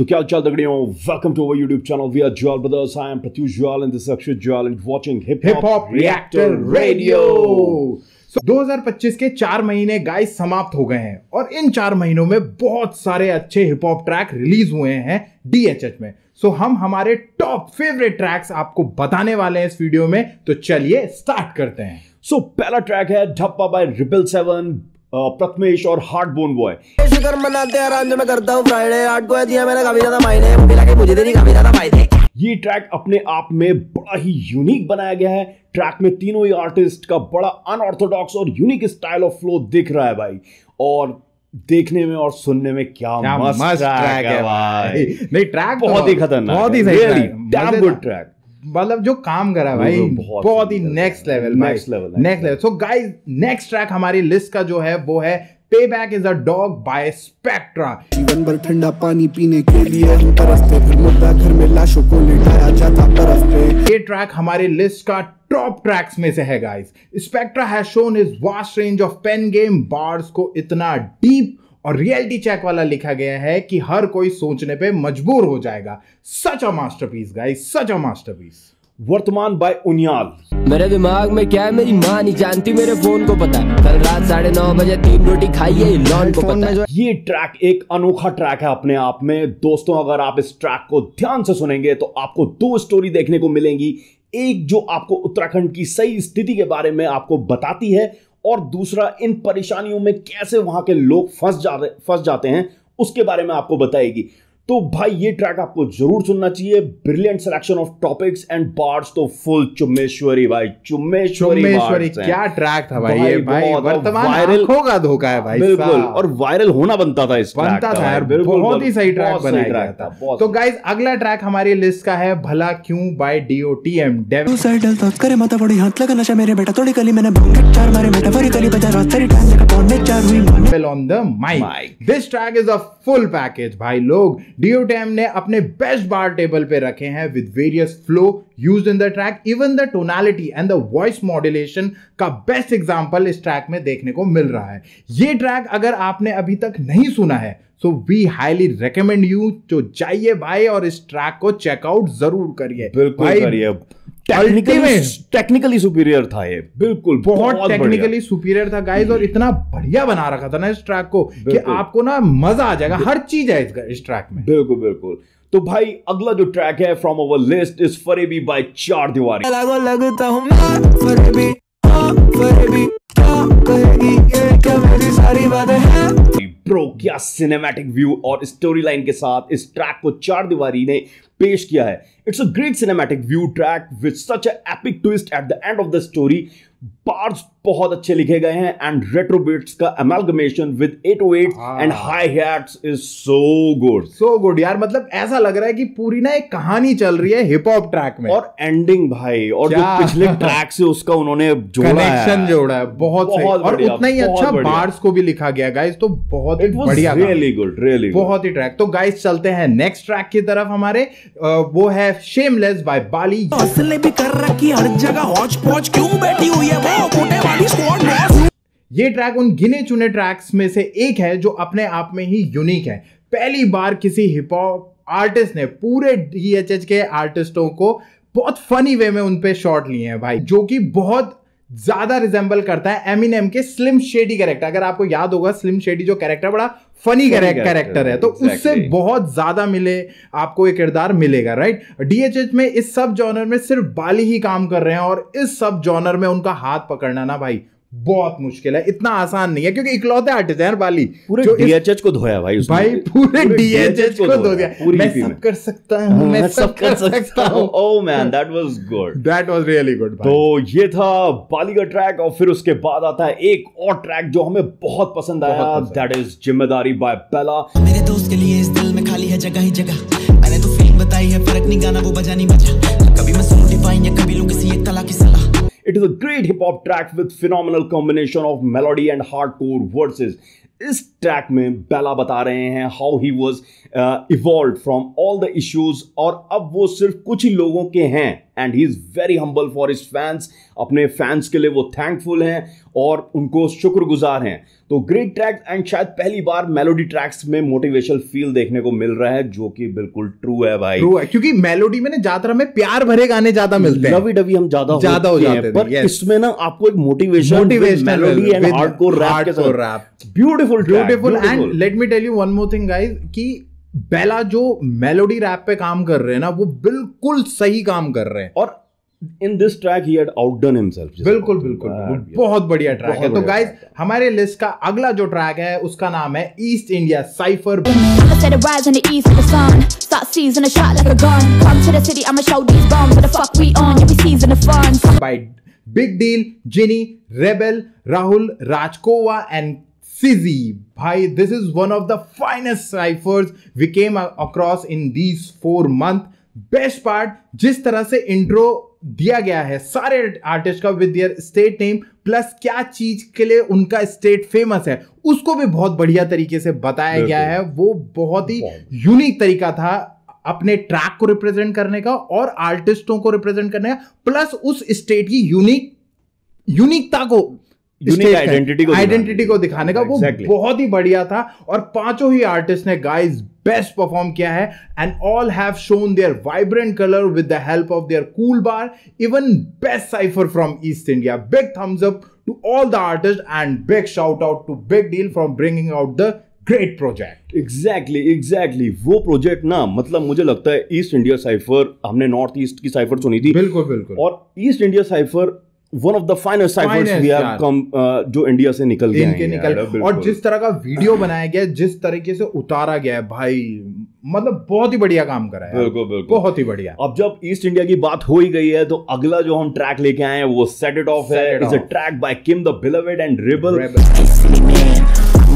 तो क्या चल दगड़ियों, welcome to our YouTube channel we are Jwal brothers. I am Pratyush Jwal and this Akshay Jwal and watching hip hop reactor radio. 2025 के 4 महीने गाइस समाप्त हो गए हैं और इन 4 महीनों में बहुत सारे अच्छे हिप हॉप ट्रैक रिलीज हुए हैं DHH में। सो हम हमारे टॉप फेवरेट ट्रैक्स आपको बताने वाले हैं इस वीडियो में, तो चलिए स्टार्ट करते हैं। सो पहला ट्रैक है ढप्पा बाय रिबल 7, प्रथमेश और हार्टबोन बॉय। शुक्र मनाते हैं आराम मैं करता हूँ फ्राइडे 8 को दिया मैंने काफी ज्यादा मायने मिला के मुझे देनी काफी ज्यादा फायदे। ये ट्रैक अपने आप में बड़ा ही यूनिक बनाया गया है। ट्रैक में तीनों ही आर्टिस्ट का बड़ा अनऑर्थोडॉक्स और यूनिक स्टाइल ऑफ फ्लो दिख रहा है भाई, और देखने में और सुनने में क्या मस्त ट्रैक है भाई। नहीं ट्रैक बहुत ही खतरनाक, बहुत ही सही, रियली डैम गुड ट्रैक। मतलब जो काम करा भाई बहुत ही next level. So guys next track हमारी लिस्ट का जो है वो है payback is a dog by Spectra. जीवन भर ठंडा पानी पीने के लिए हम तरसते, फिर मुद्दा घर में लाशों को लिटाया जाता बर्फ पे। ये ट्रैक हमारी लिस्ट का टॉप ट्रैक्स में से है guys. Spectra has shown his vast range of pen game bars को इतना डीप और रियलिटी चेक वाला लिखा गया है कि हर कोई सोचने पे मजबूर हो जाएगा। Such a masterpiece guys, such a masterpiece. वर्तमान बाय उनियाल। मेरे दिमाग में क्या है मेरी माँ नहीं जानती, मेरे फोन को पता है कल रात 9:30 बजे 3 रोटी खाई है, लॉन को पता है। ये ट्रैक एक अनोखा ट्रैक है अपने आप में। दोस्तों अगर आप इस ट्रैक को ध्यान से सुनेंगे तो आपको 2 स्टोरी देखने को मिलेंगी। एक जो आपको उत्तराखंड की सही स्थिति के बारे में आपको बताती है, और दूसरा इन परेशानियों में कैसे वहां के लोग फंस जाते हैं उसके बारे में आपको बताएगी। तो भाई ये ट्रैक आपको जरूर सुनना चाहिए। Brilliant selection of topics and birds, तो फुल चुम्मेश्वरी भाई, चुम्मेश्वरी क्या ट्रैक था भाई ये भाई। वर्तमान आंखों का धोखा है भाई, बिल्कुल, और वायरल होना बनता था इस ट्रैक का यार, बहुत ही सही ट्रैक बनाया गया था। तो गाइस अगला ट्रैक हमारी लिस्ट का है भला क्यों बाय DOTM। डेविल करे माता बड़ी हाथ लगा नशा मेरे बेटा थोड़ी कली मैंने बंकेट 4 मारे बेटा फरी कली बजा रात सारी टाइम जगह पौने 4 हुई on the mic. This track is a full package भाई। लोग DOTM ने अपने बेस्ट बार टेबल पे रखे हैं with various flow used in the track. Even the tonality and the voice modulation का बेस्ट एग्जांपल इस ट्रैक में देखने को मिल रहा है। ये ट्रैक अगर आपने अभी तक नहीं सुना है so we highly recommend you, तो जाइए भाई और इस ट्रैक को चेकआउट जरूर करिए। बिल्कुल करिए। टेक्निकली सुपीरियर था ये, बिल्कुल बहुत टेक्निकली सुपीरियर था गाइस, और इतना बढ़िया बना रखा था ना इस ट्रैक को कि आपको ना मजा आ जाएगा। हर चीज है इस ट्रैक में। बिल्कुल बिल्कुल। तो भाई अगला जो ट्रैक है फ्रॉम अवर लिस्ट इज फरेबी बाय 4 दीवारी। लगता हूं मैं फरेबी, फरेबी क्या कहेगी ये क्या मेरी सारी बातें हैं। ब्रो क्या सिनेमैटिक व्यू और स्टोरी लाइन के साथ इस ट्रैक को 4 दीवारी ने पेश किया है। It's a great cinematic view track with such a epic twist at the end of the story. Parts बहुत अच्छे लिखे गए हैं एंड रेट्रो बीट्स का amalgamation with 808 and high hats is so good यार। मतलब ऐसा लग रहा है कि पूरी ना एक कहानी चल रही है हिप हॉप ट्रैक में, और एंडिंग भाई और जो पिछले ट्रैक से उसका उन्होंने कनेक्शन जोड़ा है बहुत सही, और उतना ही अच्छा बार्स को भी लिखा गया गाइस। तो बहुत ही बढ़िया, रियली गुड, रियली बहुत ही ट्रैक। तो गाइस चलते हैं नेक्स्ट ट्रैक की तरफ हमारे। वो है शेमलेस बाय बाली। असले भी कर रखी हर जगह हौच पौच क्यों बैठी हुई है वो मोटे वाली स्क्वाड बॉस। ये ट्रैक उन गिने चुने ट्रैक्स में से एक है जो अपने आप में ही यूनिक है। पहली बार किसी हिप हॉप आर्टिस्ट ने पूरे DHH के आर्टिस्टों को बहुत फनी वे में उन पे शॉट लिए हैं भाई, जो कि बहुत ज्यादा रिजेंबल करता है एमिनेम के स्लिम शेडी कैरेक्टर। अगर आपको याद होगा स्लिम शेडी जो कैरेक्टर बड़ा फनी कैरेक्टर है, तो उससे बहुत ज्यादा मिले आपको ये किरदार मिलेगा राइट। DHH में इस सब जॉनर में सिर्फ बाली ही काम कर रहे हैं, और इस सब जॉनर में उनका हाथ पकड़ना ना भाई बहुत मुश्किल है, इतना आसान नहीं है, क्योंकि इकलौते आर्टिस्ट हैं यार बाली। पूरे DHH को धोया भाई उसने, भाई पूरे DHH को धो दिया। मैं सब कर सकता हूं, मैं सब कर सकता हूं। Oh man that was good, that was really good. तो ये था बाली का ट्रैक, और फिर उसके बाद आता है एक और ट्रैक जो हमें बहुत पसंद आया, दैट इज जिम्मेदारी बाय बेला। मेरे दोस्त के लिए इस दिल में खाली है जगह ही जगह, मैंने तो फीलिंग बताई है, फर्क नहीं गाना वो बजा नहीं बजा, कभी मैं सुनूं डिवाइन या कभी लूं किसी एक तला की सलाह। It is a great hip hop track with phenomenal combination of melody and hardcore verses. इस ट्रैक में बेला बता रहे हैं how he was evolve from all the issues, और अब वो सिर्फ कुछ ही लोगों के हैं and he is very humble for his fans. अपने फैंस के लिए वो थैंकफुल हैं और उनको शुक्रगुजार हैं। तो ग्रेट ट्रैक एंड शायद पहली बार मेलोडी ट्रैक्स में मोटिवेशनल फील देखने को मिल रहा है, जो कि बिल्कुल ट्रू है भाई। ट्रू है, क्योंकि मेलोडी में ना ज्यादातर हमें प्यार भरे गाने ज्यादा मिलते हैं, लवी डवी हम ज्यादा हो जाते हैं, पर इसमें ना आपको एक motivation melody and hardcore rap, beautiful and let me tell you one more thing guys कि बेला जो मेलोडी रैप पे काम कर रहे हैं ना, वो बिल्कुल सही काम कर रहे हैं, और in this track he had outdone himself. बिल्कुल बहुत बढ़िया ट्रैक है। तो गाइस हमारे लिस्ट का अगला जो ट्रैक है उसका नाम है East India cipher. By big deal, जिनी, रेबल, राहुल, राजकोवा एंड Fizzy. भाई this is one of the finest cyphers we came across in these 4 months। Best part, जिस तरह से इंट्रो दिया गया है सारे आर्टिस्ट का with their state name, plus क्या चीज के लिए उनका स्टेट फेमस है, उसको भी बहुत बढ़िया तरीके से बताया गया है। वो बहुत ही यूनिक तरीका था अपने ट्रैक को रिप्रेजेंट करने का और आर्टिस्टों को रिप्रेजेंट करने का, प्लस उस स्टेट की यूनिकता को, आइडेंटिटी को दिखाने का। वो बहुत ही बढ़िया था और पांचों ही आर्टिस्ट ने गाइस बेस्ट परफॉर्म किया है and all have shown their vibrant colour with the help of their cool bar. Even best cypher from East India. Big thumbs up to all the artist and big shout out to Big Deal for bringing out the great project. Exactly वो project ना, मतलब मुझे लगता है East India cypher, हमने north east की cypher सुनी थी, बिल्कुल, और East India cypher one of the finest cyphers we have come, जो इंडिया से निकल गए। और जिस तरह का वीडियो बनाया गया, जिस तरीके से उतारा गया है भाई, मतलब बहुत ही बढ़िया काम करा है। बिल्कुल बहुत ही बढ़िया। अब जब ईस्ट इंडिया की बात हो ही गई है, तो अगला जो हम ट्रैक लेके आए हैं वो सेट इट ऑफ है। It's a track by Kim the beloved and rebel.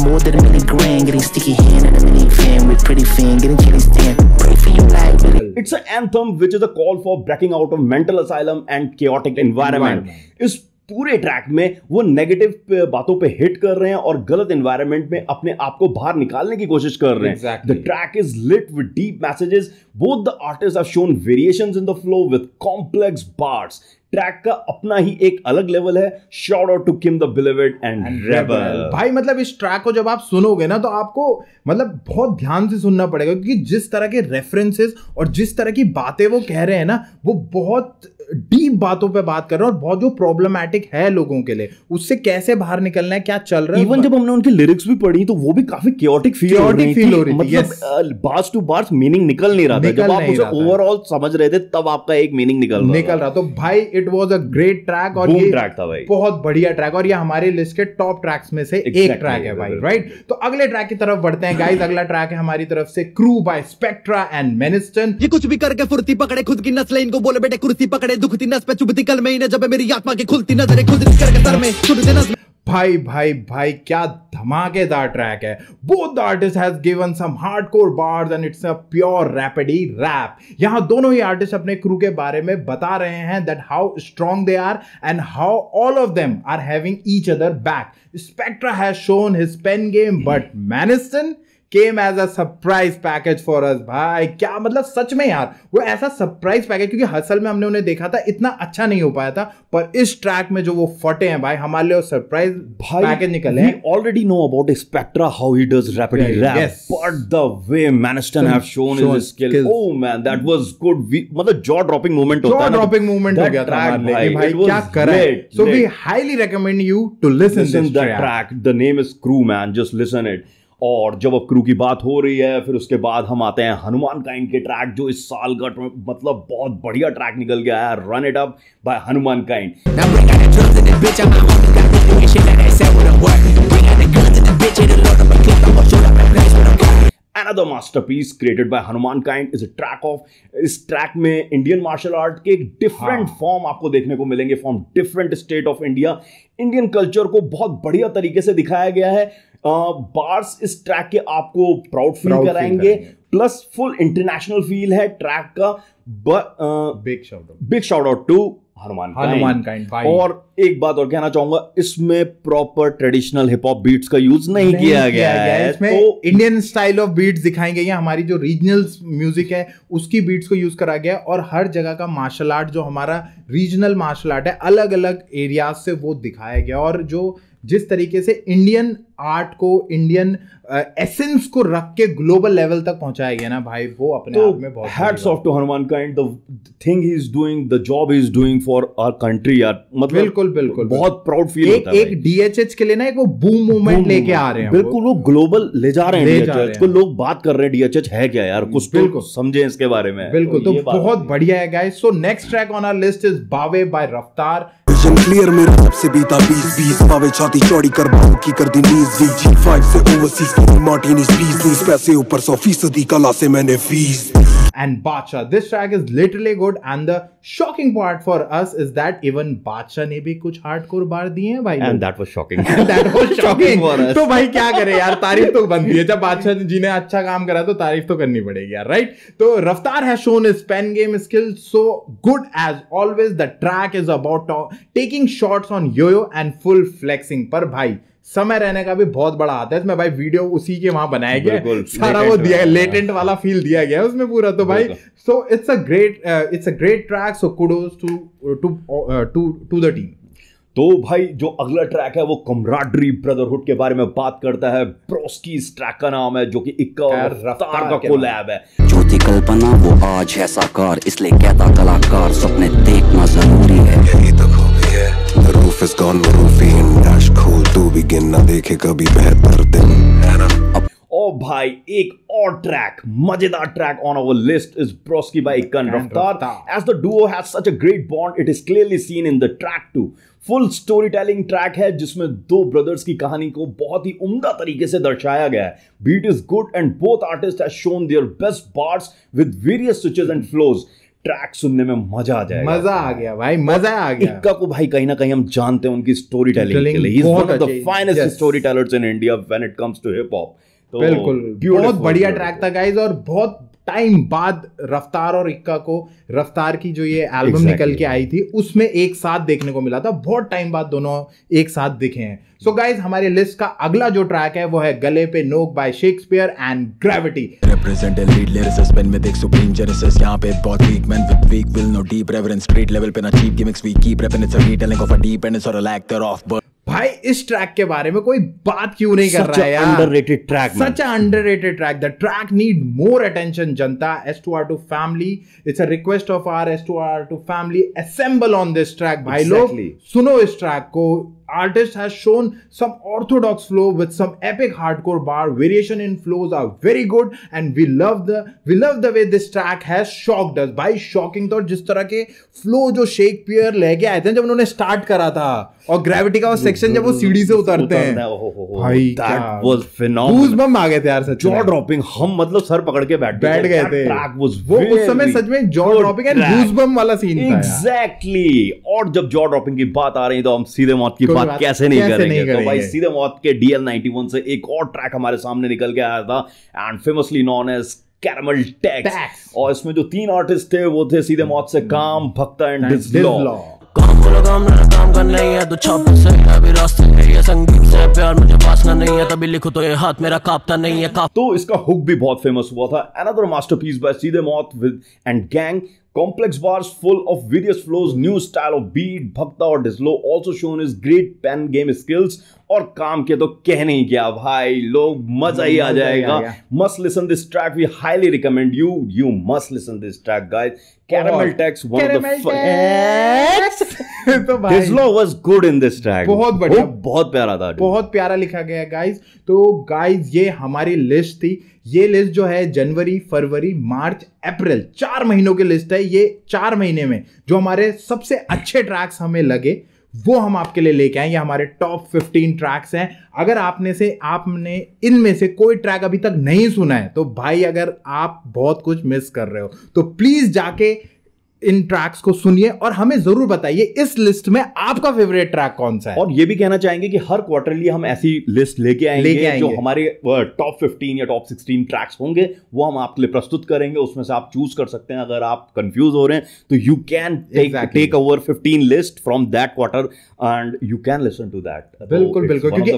More than a million grand, getting sticky hand and a million fan with pretty fan, getting chilly stand. Pray for you like Billy. It's an anthem which is a call for breaking out of mental asylum and chaotic environment. इस पूरे track में वो negative बातों पे hit कर रहे हैं और गलत एनवायरनमेंट में अपने आप को बाहर निकालने की कोशिश कर रहे हैं। The track is lit with deep messages. Both the artists have shown variations in the flow with complex bars. Track का अपना ही एक अलग लेवल है। Shout out to Kim the beloved and rebel. भाई मतलब इस ट्रैक को जब आप सुनोगे ना, तो आपको मतलब बहुत ध्यान से सुनना पड़ेगा, क्योंकि जिस तरह के रेफरेंसेस और जिस तरह की बातें वो कह रहे हैं ना, वो बहुत डीप बातों पे बात कर रहे हैं और बहुत जो प्रॉब्लमेटिक है लोगों के लिए, उससे कैसे बाहर निकलना है, क्या चल रहा है। इवन जब हमने उनकी लिरिक्स भी पढ़ी तो वो भी काफी chaotic फील हो रही थी। मतलब बार्स टू बार्स मीनिंग निकल नहीं रहा था। जब आप उसे ओवरऑल समझ रहे थे तब आपका एक मीनिंग निकल रहा। तो भाई it was a great track और ये ट्रैक था भाई, बहुत बढ़िया ट्रैक, और ये हमारे लिस्ट के टॉप ट्रैक्स में से एक ट्रैक है भाई, राइट। तो अगले ट्रैक की तरफ बढ़ते हैं गाइस। अगला ट्रैक है हमारी तरफ से क्रू बाय स्पेक्ट्रा एंड मेनिस्टन। ये कुछ भी करके फुर्ती पकड़े, खुद की नस्ल इनको बोले बेटे कुर्सी पकड़े, दुखती नस पे चुभती कल में, जब मेरी आत्मा की खुलती नजरें खुद करके सर में छुटती नस। भाई क्या धमाकेदार ट्रैक है। Both the artist has given some hardcore bars and it's a pure rapid rap. यहां दोनों ही आर्टिस्ट अपने क्रू के बारे में बता रहे हैं that how strong they are and how all of them are having each other back. Spectra has shown his pen game but मैनिस्टन came as a surprise package for us। भाई क्या मतलब, सच में यार वो ऐसा सरप्राइज पैकेज, क्योंकि hustle में हमने उन्हें देखा था इतना अच्छा नहीं हो पाया था, पर इस ट्रैक में जो वो फटे हैं भाई, हमारे लिए सरप्राइज पैकेज निकले हैं। We already know about Spectra how he does rapid rap, but the way Maniston have shown his skill, oh man, that was good। मतलब jaw dropping moment होता है ना, jaw dropping moment हो गया था हमारे लिए, भाई क्या करा है। So we highly recommend you to listen this track। The name is Crew man, just listen it। और जब अब क्रू की बात हो रही है, फिर उसके बाद हम आते हैं हनुमान काइंड के ट्रैक, जो इस साल का मतलब बहुत बढ़िया ट्रैक निकल गया है। Run it up by Hanuman kind. Another masterpiece created by Hanuman Kind is a track of, इस ट्रैक में इंडियन मार्शल आर्ट के एक डिफरेंट फॉर्म आपको देखने को मिलेंगे from different state of India. Indian culture को बहुत बढ़िया तरीके से दिखाया गया है। बार्स इस ट्रैक के आपको प्राउड फील कराएंगे, प्लस फुल इंटरनेशनल फील है ट्रैक का। Big shout out to Hanumankind भाई। और एक बात और कहना चाहूंगा, इसमें proper traditional hip hop beats का यूज नहीं किया गया है। इसमें तो इंडियन स्टाइल ऑफ बीट्स दिखाई गई है, हमारी जो रीजनल म्यूजिक है उसकी बीट्स को यूज करा गया, और हर जगह का मार्शल आर्ट जो हमारा रीजनल मार्शल आर्ट है अलग अलग एरियाज से वो दिखाया गया, और जो जिस तरीके से इंडियन आर्ट को, इंडियन एसेंस को रख के ग्लोबल लेवल तक पहुंचाया गया ना भाई, वो अपने आप में बहुत hats off to Hanumankind, the thing he is doing, the job he is doing for our country यार। मतलब बिल्कुल बहुत प्राउड फील होता है। एक डीएचएच के लिए ना एक वो बूम मूवमेंट लेके आ रहे हैं, बिल्कुल वो ग्लोबल ले जा रहे हैं डीएचएच को। लोग बात कर रहे हैं डीएचएच है क्या यार, कुछ तो समझे इसके बारे में। बिल्कुल, तो बहुत बढ़िया है guys. So next track on our list is Baawe by Raftaar. Vision clear मेरा सबसे बीता 20 बावे छाती चौड़ी कर बाहू की कर दी नीज G5 से ओवरसीज की मार्टिनीज 20 पैसे ऊपर 100% कला से मैंने fees. And Badshah, this track is literally good, and the shocking part for us is that even Badshah ने भी कुछ hardcore बार दिए हैं भाई। And that was shocking. That was shocking for us. तो भाई क्या करे यार, तारीफ तो बनती है, जब बादशाह जी ने अच्छा काम करा तो तारीफ तो करनी पड़ेगी यार, राइट। तो रफ्तार has shown his pen game skills so good as always. The track is about taking shots on yo-yo and full flexing, पर भाई समय रहने का भी बहुत बड़ा आता है इसमें भाई। वीडियो उसी के वहां बनाया गया, सारा वो दिया, लेटेंट वाला फील दिया गया उसमें पूरा। तो भाई so it's a great track, so kudos to the team. तो भाई जो अगला ट्रैक है वो कमराडरी ब्रदरहुड के बारे में बात करता है। ब्रोस्की इस ट्रैक का नाम है, जो कि इक्का और रफ्तार का कोलैब है। जो थी कल्पना वो आज है साकार, इसलिए कहता कलाकार सपने देखना जरूरी है। यही तो खूबी है, the roof is gone, the roof in dash cool to begin, ना देखे कभी बेहतर दिन है ना। ओ भाई एक और ट्रैक, मजेदार track on our list is broski by Ikka and Raftaar. As the duo has such a great bond, it is clearly seen in the track too. Full story telling track है जिसमें दो ब्रदर्स की कहानी को बहुत ही उम्दा तरीके से दर्शाया गया है। Beat is good and both artist have shown their best parts with various switches and flows. Track सुनने में मजा आ जाएगा, मजा आ गया भाई, मजा आ गया। इक्का को भाई कहीं ना कहीं हम जानते हैं उनकी स्टोरी टेलिंग के लिए। He is one of the finest story tellers in India when it comes to hip hop. बिल्कुल, बहुत बढ़िया ट्रैक था गाइस, और बहुत टाइम बाद रफ्तार और इक्का को, रफ्तार की जो ये एल्बम निकल के आई थी उसमें एक साथ देखने को मिला था। बहुत टाइम बाद दोनों एक साथ दिखे हैं। सो गाइस हमारे लिस्ट का अगला जो ट्रैक है वो है गले पे नोक bye Shakespeare and gravity. Represent and lead lyricist pen with supreme genesis, यहाँ पे बहुत weak men with weak will, no deep reverence, street level पे ना cheap gimmicks, we keep repping, it's a retelling of a dependence or a lack thereof, but भाई इस track के बारे में कोई बात क्यों नहीं कर रहा है यार? Underrated track, such a underrated track. The track need more attention जनता। S2R2 फैमिली, it's a request of our S2R2 फैमिली, असेंबल ऑन दिस ट्रैक। भाई लोग सुनो इस ट्रैक को। Artist has shown some orthodox flow with some epic hardcore bar. Variation in flows are very good, and we love the way this track has shocked us. भाई shocking तो जिस तरह के flow जो शेक्सपियर लेके आए थे जब उन्होंने स्टार्ट करा था, और ग्रेविटी का वो सेक्शन जब वो सीढ़ी से उतरते हैं, भाई that was phenomenal. गूज़बम्प आ गए थे यार, सच में जॉ ड्रॉपिंग। हम मतलब सर पकड़ के बैठ गए थे। ट्रैक वाज वो उस समय सच में जॉ ड्रॉपिंग एंड गूज़बम्प वाला सीन था। एग्जैक्टली। और जब जॉ ड्रॉपिंग की बात आ रही है तो हम सीधे मौत की बात कैसे नहीं करेंगे। तो भाई सीधे मौत के DL91 से एक और ट्रैक हमारे सामने निकल के आया था, and famously known as caramel tax. और इसमें जो तीन आर्टिस्ट थे वो थे सीधे मौत से काम, भक्ता एंड डिज़लॉ। काम करना नहीं है तो छाप से अभी रास्ते में, ये संगीत से प्यार मुझे वासना नहीं है, तभी लिखो तो ये हाथ मेरा कांपता नहीं है। तो इसका हुक भी बहुत फेमस हुआ था। अनदर मास्टरपीस बाय सीधे मौत with and gang. Complex bars full of various flows, new style of beat, Bhakta और Dizzlo also shown his great pen game skills। और काम के तो कहने ही क्या भाई, लोग मजा ही आ जाएगा। Must listen this track, we highly recommend you must listen this track guys। Caramel Tax, one of the Dizzlo was good in this track, बहुत बढ़िया, बहुत प्यारा था, बहुत प्यारा लिखा गया गाइज। तो गाइज ये हमारी लिस्ट थी। ये लिस्ट जो है जनवरी, फरवरी, मार्च, अप्रैल 4 महीनों की लिस्ट है। ये 4 महीने में जो हमारे सबसे अच्छे ट्रैक्स हमें लगे वो हम आपके लिए लेके आए। ये हमारे टॉप 15 ट्रैक्स हैं। अगर आपने इनमें से कोई ट्रैक अभी तक नहीं सुना है तो भाई अगर आप बहुत कुछ मिस कर रहे हो तो प्लीज जाके इन ट्रैक्स को सुनिए और हमें जरूर बताइए इस लिस्ट में आपका फेवरेट ट्रैक कौन सा है। और ये भी कहना चाहेंगे कि हर क्वार्टरली हम ऐसी लिस्ट लेके आएंगे जो हमारे टॉप 15 या टॉप 16 ट्रैक्स होंगे वो हम आपके लिए प्रस्तुत करेंगे। उसमें से आप चूज कर सकते हैं। अगर आप कंफ्यूज हो रहे हैं तो you can take our 15 list from that quarter and you can listen to that. बिल्कुल बिल्कुल, क्योंकि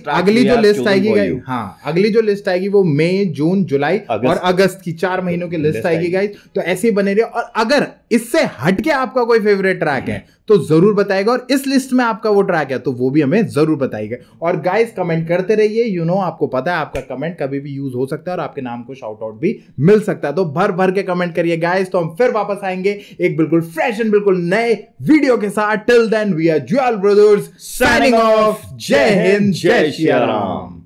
अगली जो लिस्ट आएगी, हाँ अगली जो लिस्ट आएगी वो मई, जून, जुलाई और अगस्त की 4 महीनों की लिस्ट आएगी गाइस। तो ऐसे ही बने रहिए और अगर इससे हटके आपका कोई फेवरेट ट्रैक है तो जरूर बताएगा और इस लिस्ट में आपका वो ट्रैक है तो वो भी हमें जरूर बताइएगा। और गाइस कमेंट करते रहिए, आपको पता है आपका कमेंट कभी भी यूज हो सकता है और आपके नाम को शाउट आउट भी मिल सकता है। तो भर भर के कमेंट करिए गाइस। तो हम फिर वापस आएंगे एक बिल्कुल फ्रेश एंड बिल्कुल नए वीडियो के साथ। Till then we are Jwal brothers signing off. जय हिंद, जय श्री राम।